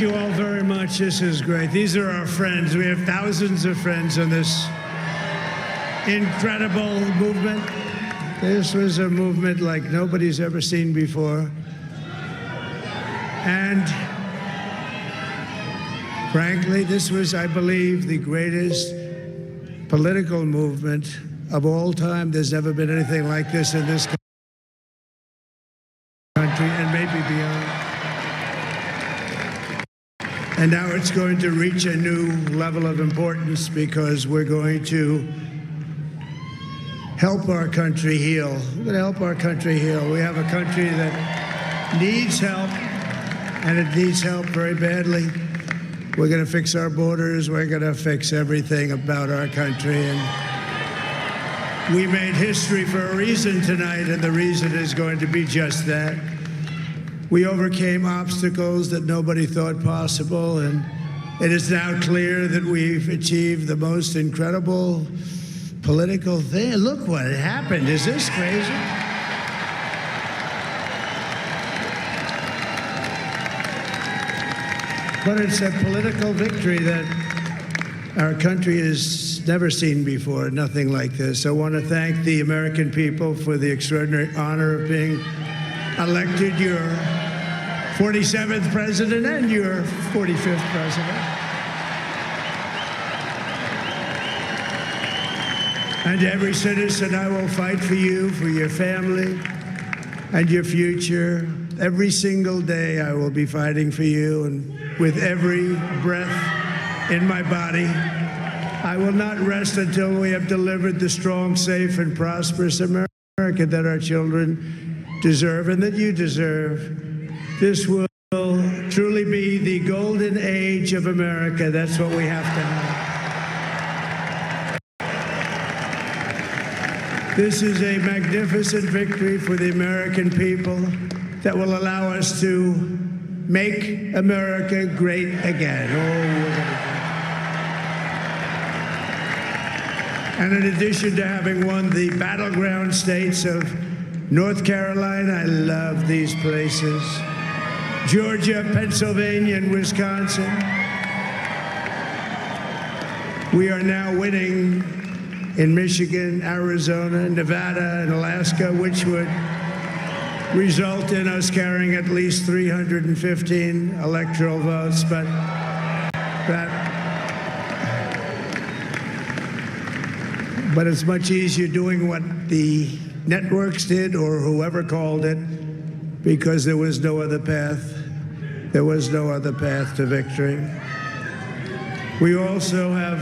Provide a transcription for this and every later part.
thank you all very much. This is great. These are our friends. We have thousands of friends in this incredible movement. This was a movement like nobody's ever seen before. And frankly, this was, I believe, the greatest political movement of all time. There's never been anything like this in this country and maybe beyond. And now it's going to reach a new level of importance because we're going to help our country heal. We're going to help our country heal. We have a country that needs help, and it needs help very badly. We're going to fix our borders. We're going to fix everything about our country. And we made history for a reason tonight, and the reason is going to be just that. We overcame obstacles that nobody thought possible, and it is now clear that we've achieved the most incredible political thing. Look what happened. Is this crazy? But it's a political victory that our country has never seen before, nothing like this. I want to thank the American people for the extraordinary honor of being elected your 47th president and your 45th president. And every citizen, I will fight for you, for your family, and your future. Every single day, I will be fighting for you, and with every breath in my body, I will not rest until we have delivered the strong, safe, and prosperous America that our children deserve and that you deserve. This will truly be the golden age of America. That's what we have to have. This is a magnificent victory for the American people that will allow us to make America great again. And in addition to having won the battleground states of North Carolina, I love these places, Georgia, Pennsylvania, and Wisconsin, we are now winning in Michigan, Arizona, Nevada, and Alaska, which would result in us carrying at least 315 electoral votes. But it's much easier doing what the networks did or whoever called it, because there was no other path. There was no other path to victory. We also have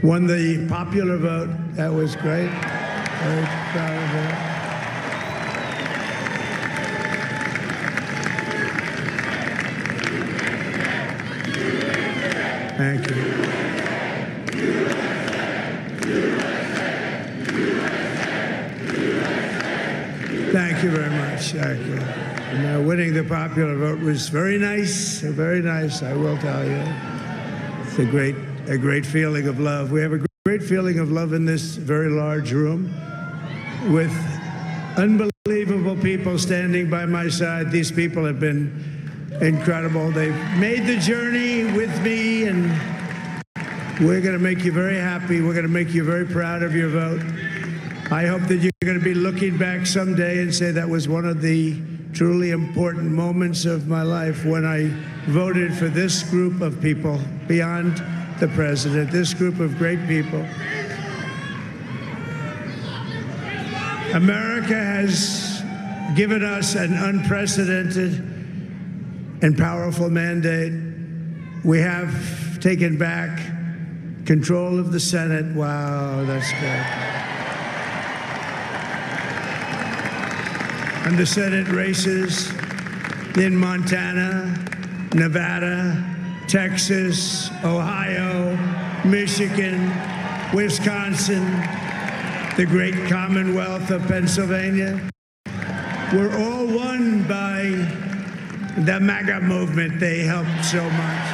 won the popular vote. That was great. Very proud of that. Thank you. Thank you very much. Thank you. And, winning the popular vote was very nice, I will tell you. It's a great feeling of love. We have a great feeling of love in this very large room with unbelievable people standing by my side. These people have been incredible. They've made the journey with me, and we're going to make you very happy. We're going to make you very proud of your vote. I hope that you're going to be looking back someday and say that was one of the truly important moments of my life when I voted for this group of people beyond the president, this group of great people. America has given us an unprecedented and powerful mandate. We have taken back control of the Senate. Wow, that's good. And the Senate races in Montana, Nevada, Texas, Ohio, Michigan, Wisconsin, the great Commonwealth of Pennsylvania, were all won by the MAGA movement. They helped so much.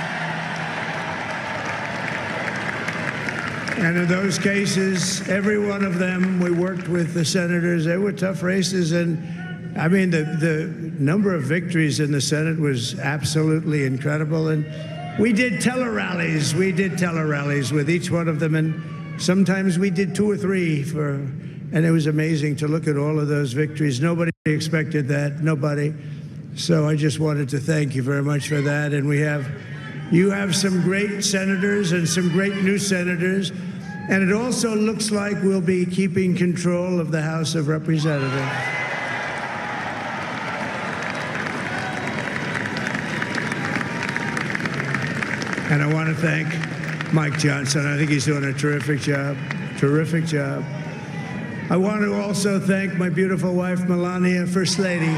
And in those cases, every one of them, we worked with the senators. They were tough races, and I mean, the number of victories in the Senate was absolutely incredible. And we did tele-rallies. We did tele-rallies with each one of them. And sometimes we did 2 or 3 and it was amazing to look at all of those victories. Nobody expected that, nobody. So I just wanted to thank you very much for that. And you have some great senators and some great new senators. And it also looks like we'll be keeping control of the House of Representatives. And I want to thank Mike Johnson. I think he's doing a terrific job, terrific job. I want to also thank my beautiful wife, Melania, First Lady.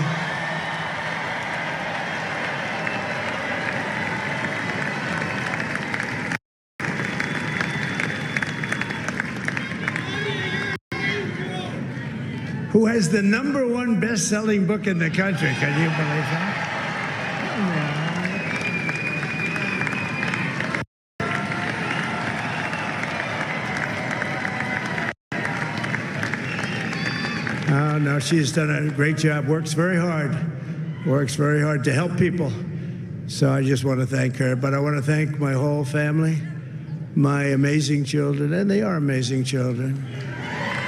Who has the #1 best-selling book in the country. Can you believe that? Oh, no, she's done a great job, works very hard to help people. So I just want to thank her. But I want to thank my whole family, my amazing children, and they are amazing children.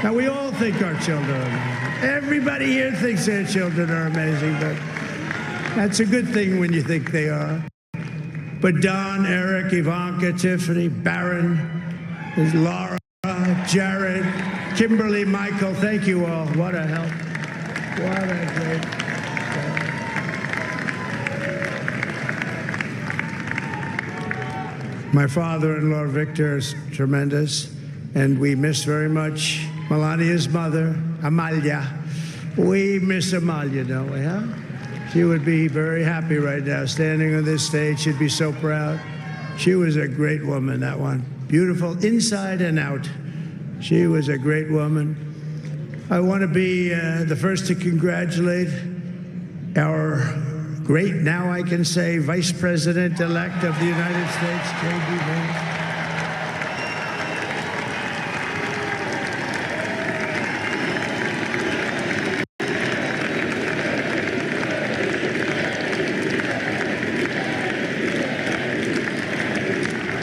Now, we all think our children are amazing. Everybody here thinks their children are amazing, but that's a good thing when you think they are. But Don, Eric, Ivanka, Tiffany, Barron, Laura, Jared, Kimberly, Michael, thank you all. What a help. What a great help. My father-in-law, Victor, is tremendous, and we miss very much Melania's mother, Amalia. We miss Amalia, don't we, huh? She would be very happy right now, standing on this stage. She'd be so proud. She was a great woman, that one. Beautiful inside and out. She was a great woman. I want to be the first to congratulate our great, now I can say, Vice President-elect of the United States, J.D. Vance.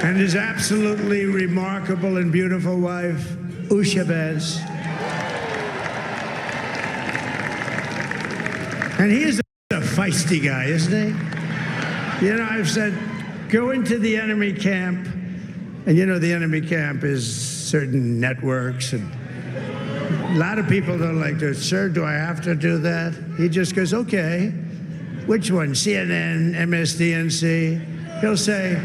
And his absolutely remarkable and beautiful wife, Usha Vance. And he is a feisty guy, isn't he? You know, I've said, go into the enemy camp, and you know the enemy camp is certain networks, and a lot of people don't like to, sir, do I have to do that? He just goes, okay, which one, CNN, MSDNC? He'll say,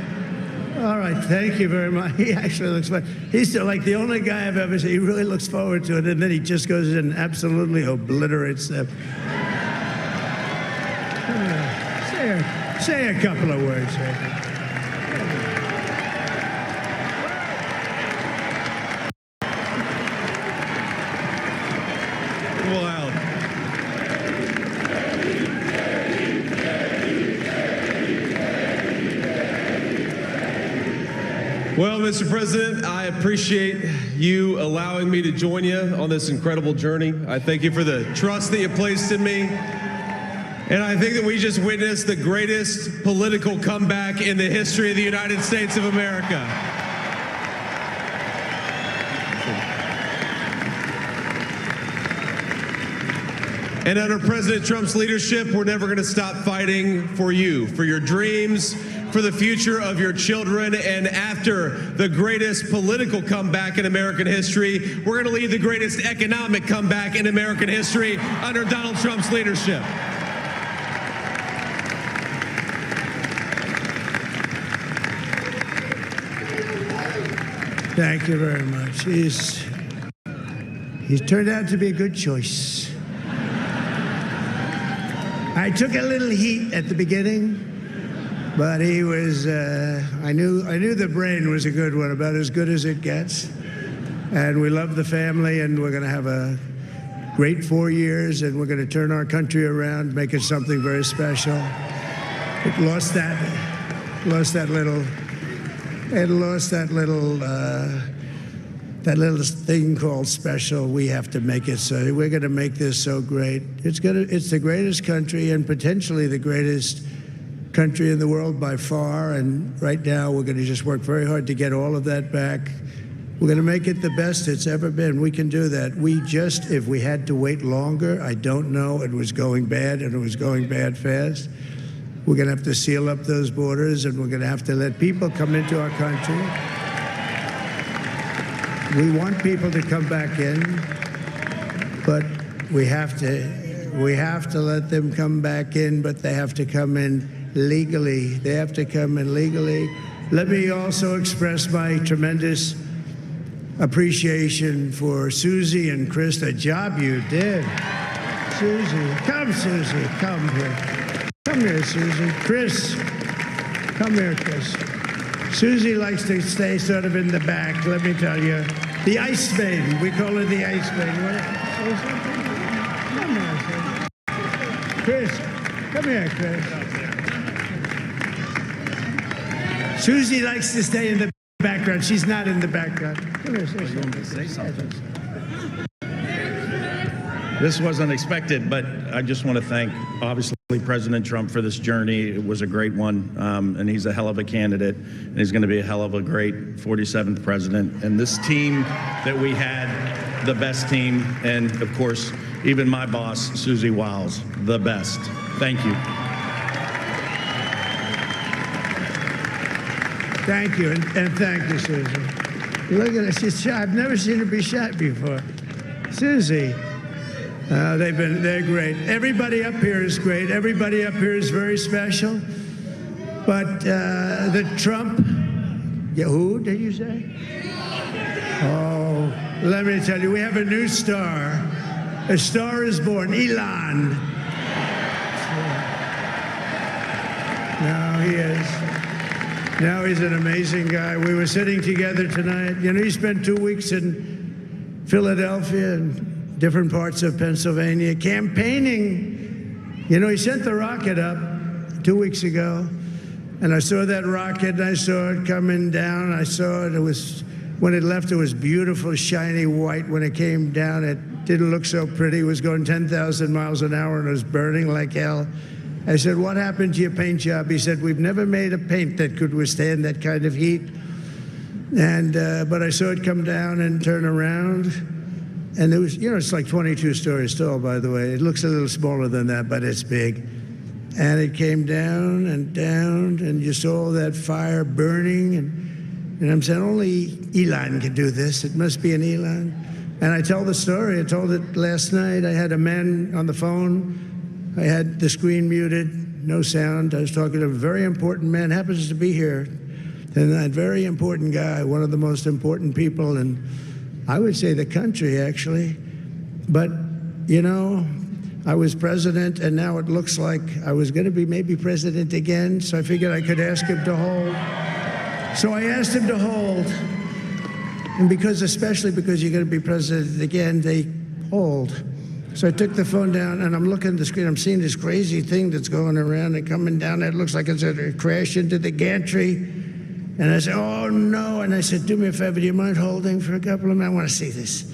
all right, thank you very much. He actually looks fun. He's like the only guy I've ever seen. He really looks forward to it, and then he just goes in and absolutely obliterates them. Say a couple of words. Wow. Well, Mr. President, I appreciate you allowing me to join you on this incredible journey. I thank you for the trust that you placed in me. And I think that we just witnessed the greatest political comeback in the history of the United States of America. And under President Trump's leadership, we're never going to stop fighting for you, for your dreams, for the future of your children. And after the greatest political comeback in American history, we're going to lead the greatest economic comeback in American history under Donald Trump's leadership. Thank you very much. He's turned out to be a good choice. I took a little heat at the beginning, but he was, I knew the brain was a good one, about as good as it gets. And we love the family, and we're going to have a great 4 years, and we're going to turn our country around, make it something very special. It lost that little that little thing called special, we have to make it so. We're going to make this so great. It's the greatest country and potentially the greatest country in the world by far. And right now, we're going to just work very hard to get all of that back. We're going to make it the best it's ever been. We can do that. If we had to wait longer, I don't know. It was going bad, and it was going bad fast. We're going to have to seal up those borders, and we're going to have to let people come into our country. We want people to come back in, but we have to let them come back in, but they have to come in legally. They have to come in legally. Let me also express my tremendous appreciation for Susie and Chris, the job you did. Susie, come here. Come here, Susie. Chris, come here, Chris. Susie likes to stay sort of in the back, let me tell you. The Ice Maiden, we call her the Ice Maiden. Come here, Chris. Come here, Chris. Susie likes to stay in the background. She's not in the background. Come here, say something. This wasn't expected, but I just want to thank, obviously, President Trump for this journey. It was a great one, and he's a hell of a candidate, and he's going to be a hell of a great 47th president. And this team that we had, the best team, and, of course, even my boss, Susie Wiles, the best. Thank you. Thank you, and thank you, Susie. Look at her, she's shy. I've never seen her be shy before. Susie. They're great. Everybody up here is great. Everybody up here is very special. But the Trump, who did you say? Oh, let me tell you, we have a new star. A star is born, Elon. Now he is. Now he's an amazing guy. We were sitting together tonight. You know, he spent 2 weeks in Philadelphia and different parts of Pennsylvania, campaigning. You know, he sent the rocket up 2 weeks ago, and I saw that rocket, and I saw it coming down. I saw it. When it left, it was beautiful, shiny white. When it came down, it didn't look so pretty. It was going 10,000 miles an hour, and it was burning like hell. I said, what happened to your paint job? He said, we've never made a paint that could withstand that kind of heat. And but I saw it come down and turn around. And it was, you know, it's like 22 stories tall, by the way. It looks a little smaller than that, but it's big. And it came down, and you saw that fire burning. And I'm saying, only Elon can do this. It must be an Elon. And I tell the story. I told it last night. I had a man on the phone. I had the screen muted, no sound. I was talking to a very important man, happens to be here. And that very important guy, one of the most important people in, I would say, the country, actually. But, you know, I was president, and now it looks like I was going to be maybe president again, so I figured I could ask him to hold. So I asked him to hold. And especially because you're going to be president again, they hold. So I took the phone down, and I'm looking at the screen. I'm seeing this crazy thing that's going around and coming down. It looks like it's going to crash into the gantry. And I said, oh, no. And I said, do me a favor, do you mind holding for a couple of minutes? I want to see this.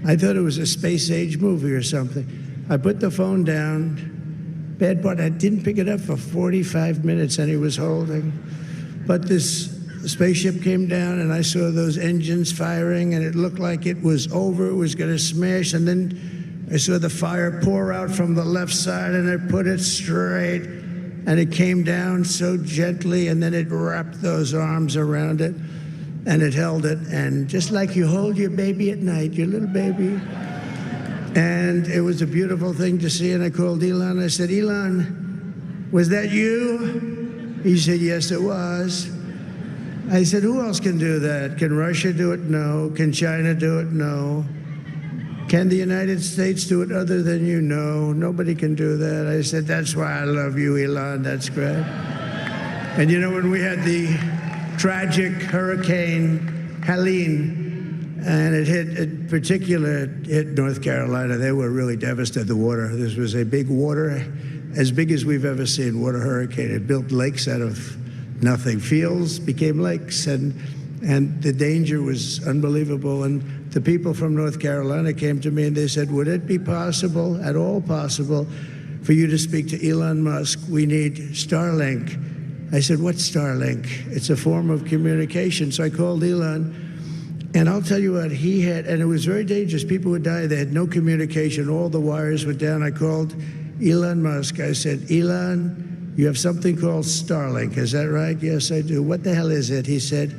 I thought it was a space-age movie or something. I put the phone down. Bad part, I didn't pick it up for 45 minutes, and he was holding. But this spaceship came down, and I saw those engines firing, and it looked like it was over. It was going to smash. And then I saw the fire pour out from the left side, and I put it straight. And it came down so gently, and then it wrapped those arms around it, and it held it. And just like you hold your baby at night, your little baby. And it was a beautiful thing to see. And I called Elon. I said, Elon, was that you? He said, yes, it was. I said, who else can do that? Can Russia do it? No. Can China do it? No. Can the United States do it other than you? No, nobody can do that. I said, that's why I love you, Elon. That's great. And you know, when we had the tragic Hurricane Helene, and it hit North Carolina, they were really devastated, the water. This was a big water, as big as we've ever seen, water hurricane. It built lakes out of nothing. Fields became lakes, and And the danger was unbelievable. And the people from North Carolina came to me and they said, would it be possible, at all possible, for you to speak to Elon Musk? We need Starlink. I said, what's Starlink? It's a form of communication. So I called Elon, and I'll tell you what, he had, and it was very dangerous. People would die. They had no communication. All the wires were down. I called Elon Musk. I said, Elon, you have something called Starlink. Is that right? Yes, I do. What the hell is it? He said,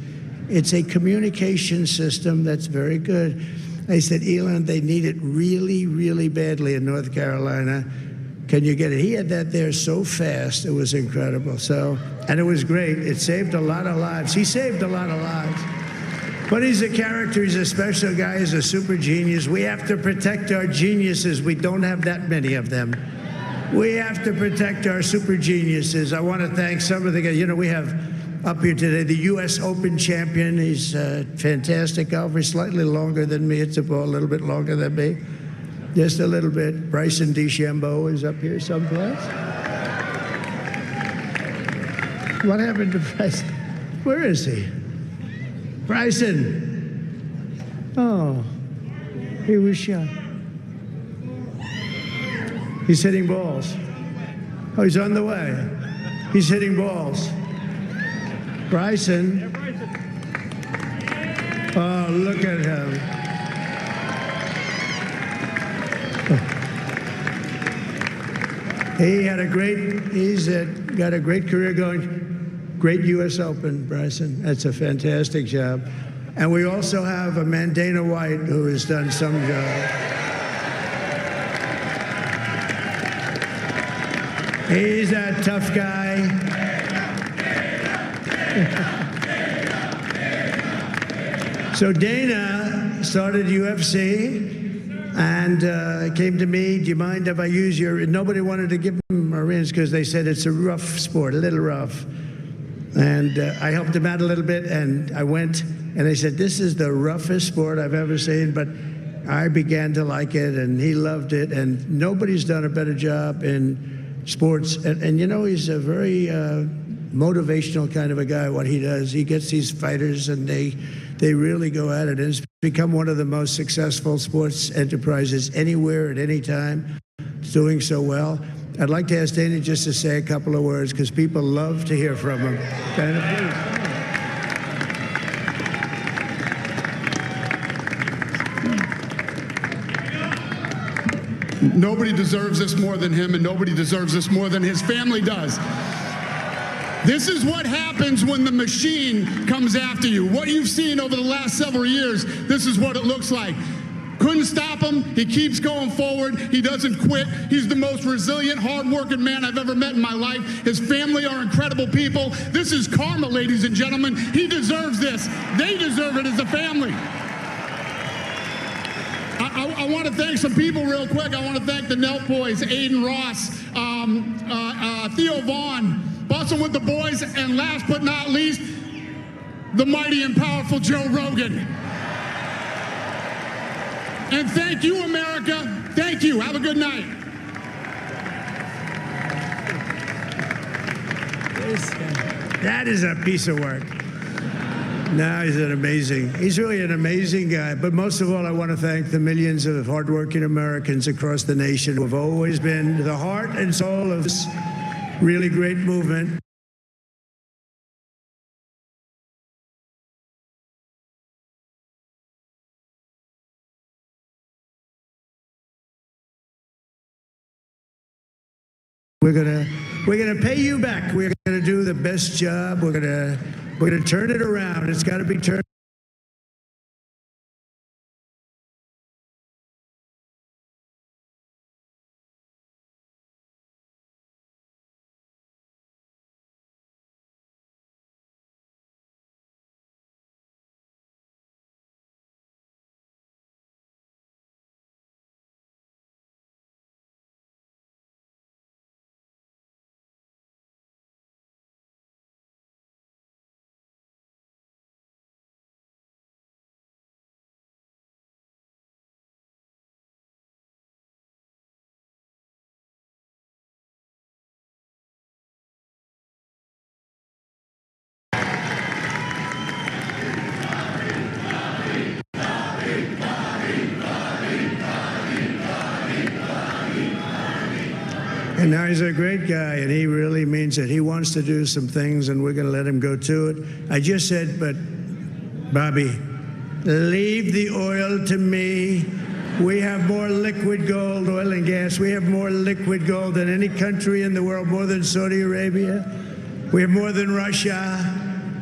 it's a communication system that's very good. I said, Elon, they need it really, really badly in North Carolina. Can you get it? He had that there so fast. It was incredible. So, and it was great. It saved a lot of lives. He saved a lot of lives. But he's a character. He's a special guy. He's a super genius. We have to protect our geniuses. We don't have that many of them. We have to protect our super geniuses. I want to thank some of the guys. You know, we have up here today the U.S. Open champion. He's a fantastic golfer. He's slightly longer than me. It's a ball a little bit longer than me. Just a little bit. Bryson DeChambeau is up here someplace. What happened to Bryson? Where is he? Bryson. Oh, he was shot. He's hitting balls. Oh, he's on the way. He's hitting balls. Bryson. Oh, look at him. He had a great, got a great career going. Great U.S. Open, Bryson. That's a fantastic job. And we also have a man, Dana White, who has done some job. He's a tough guy. So Dana started UFC and came to me, do you mind if I use your, nobody wanted to give him Marines because they said it's a rough sport, a little rough. And I helped him out a little bit, and I went, and they said, this is the roughest sport I've ever seen, but I began to like it, and he loved it, and nobody's done a better job in sports. And you know, he's a very motivational kind of a guy, what he does. He gets these fighters, and they really go at it. And it's become one of the most successful sports enterprises anywhere at any time. It's doing so well. I'd like to ask Dana just to say a couple of words because people love to hear from him. Dana, please. Nobody deserves this more than him, and nobody deserves this more than his family does. This is what happens when the machine comes after you. What you've seen over the last several years, this is what it looks like. Couldn't stop him. He keeps going forward. He doesn't quit. He's the most resilient, hard-working man I've ever met in my life. His family are incredible people. This is karma, ladies and gentlemen. He deserves this. They deserve it as a family. I want to thank some people real quick. I want to thank the Nelk boys, Aiden Ross, Theo Vaughn, Bustin' with the boys, and last but not least, the mighty and powerful Joe Rogan. And thank you, America. Thank you. Have a good night. That is a piece of work. No, he's really an amazing guy. But most of all, I want to thank the millions of hardworking Americans across the nation who have always been the heart and soul of this really great movement. We're gonna pay you back. We're gonna do the best job. We're gonna turn it around. It's got to be turned. And now he's a great guy, and he really means it. He wants to do some things, and we're going to let him go to it. I just said, but Bobby, leave the oil to me. We have more liquid gold, oil and gas. We have more liquid gold than any country in the world, more than Saudi Arabia. We have more than Russia.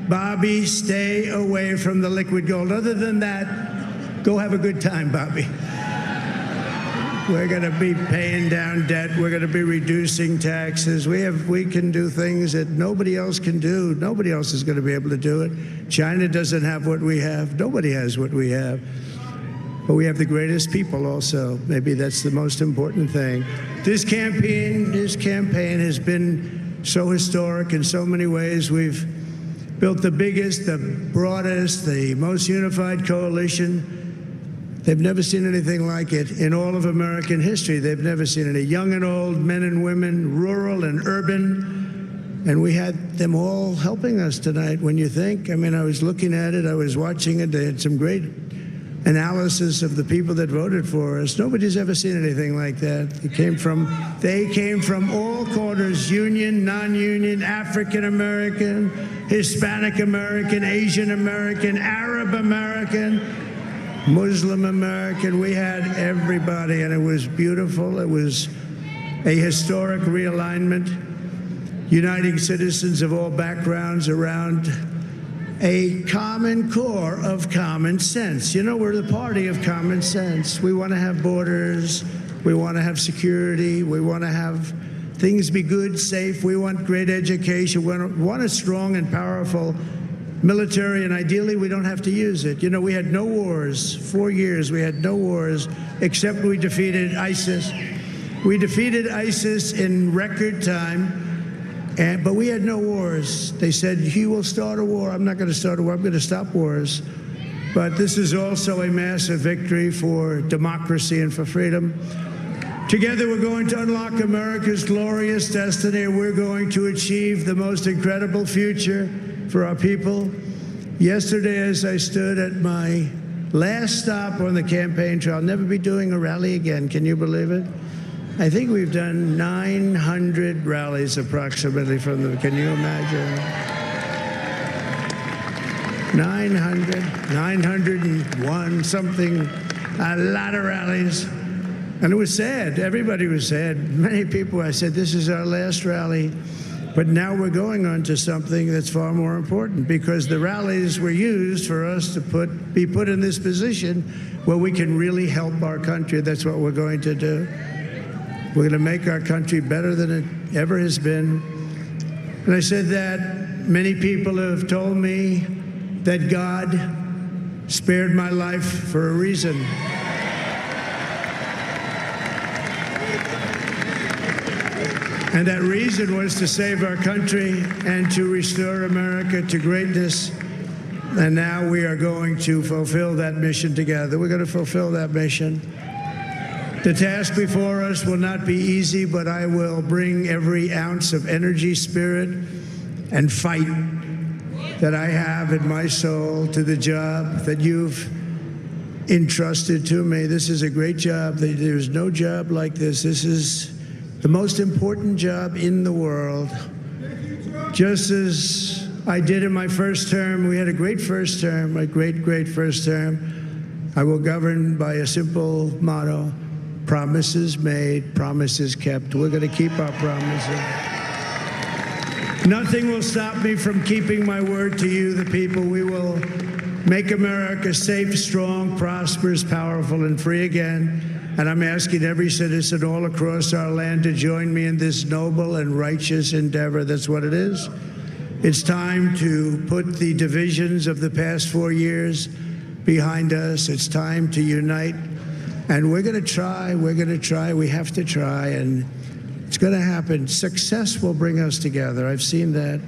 Bobby, stay away from the liquid gold. Other than that, go have a good time, Bobby. We're going to be paying down debt. We're going to be reducing taxes. We can do things that nobody else can do. Nobody else is going to be able to do it. China doesn't have what we have. Nobody has what we have. But we have the greatest people also. Maybe that's the most important thing. This campaign has been so historic in so many ways. We've built the biggest, the broadest, the most unified coalition. They've never seen anything like it in all of American history. They've never seen it. Young and old, men and women, rural and urban. And we had them all helping us tonight. When you think, I mean, I was looking at it, I was watching it. They had some great analysis of the people that voted for us. Nobody's ever seen anything like that. They came from all corners, union, non-union, African American, Hispanic American, Asian American, Arab American, Muslim American. We had everybody, and it was beautiful. It was a historic realignment, uniting citizens of all backgrounds around a common core of common sense. You know, we're the party of common sense. We want to have borders. We want to have security. We want to have things be good, safe. We want great education. We want a strong and powerful military, and ideally we don't have to use it. You know, we had no wars. 4 years we had no wars, except we defeated ISIS. We defeated ISIS in record time, but we had no wars. They said, he will start a war. I'm not going to start a war. I'm going to stop wars. But this is also a massive victory for democracy and for freedom. Together we're going to unlock America's glorious destiny, and we're going to achieve the most incredible future for our people. Yesterday, as I stood at my last stop on the campaign trail, I'll never be doing a rally again. Can you believe it? I think we've done 900 rallies approximately from the, can you imagine? 901 something, a lot of rallies. And it was sad. Everybody was sad. Many people, I said, this is our last rally. But now we're going on to something that's far more important, because the rallies were used for us to be put in this position where we can really help our country. That's what we're going to do. We're going to make our country better than it ever has been. And I said that many people have told me that God spared my life for a reason. And that reason was to save our country and to restore America to greatness. And now we are going to fulfill that mission together. We're going to fulfill that mission. The task before us will not be easy, but I will bring every ounce of energy, spirit, and fight that I have in my soul to the job that you've entrusted to me. This is a great job. There's no job like this. This is the most important job in the world. Just as I did in my first term, we had a great first term, a great first term. I will govern by a simple motto: promises made, promises kept. We're going to keep our promises. Nothing will stop me from keeping my word to you, the people. We will make America safe, strong, prosperous, powerful, and free again. And I'm asking every citizen all across our land to join me in this noble and righteous endeavor. That's what it is. It's time to put the divisions of the past 4 years behind us. It's time to unite. And we're going to try. We have to try. And it's going to happen. Success will bring us together. I've seen that.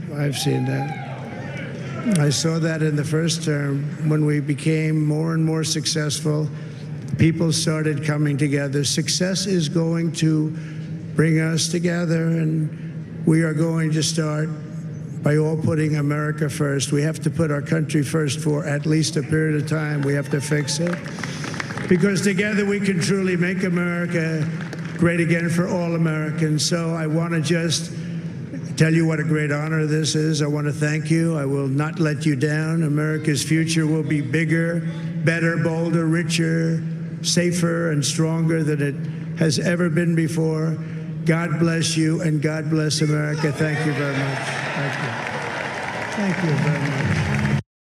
I saw that in the first term when we became more and more successful. People started coming together. Success is going to bring us together, and we are going to start by all putting America first. We have to put our country first for at least a period of time. We have to fix it, because together we can truly make America great again for all Americans. So I want to just tell you what a great honor this is. I want to thank you. I will not let you down. America's future will be bigger, better, bolder, richer, safer, and stronger than it has ever been before. God bless you, and God bless America. Thank you very much. Thank you. Thank you very much.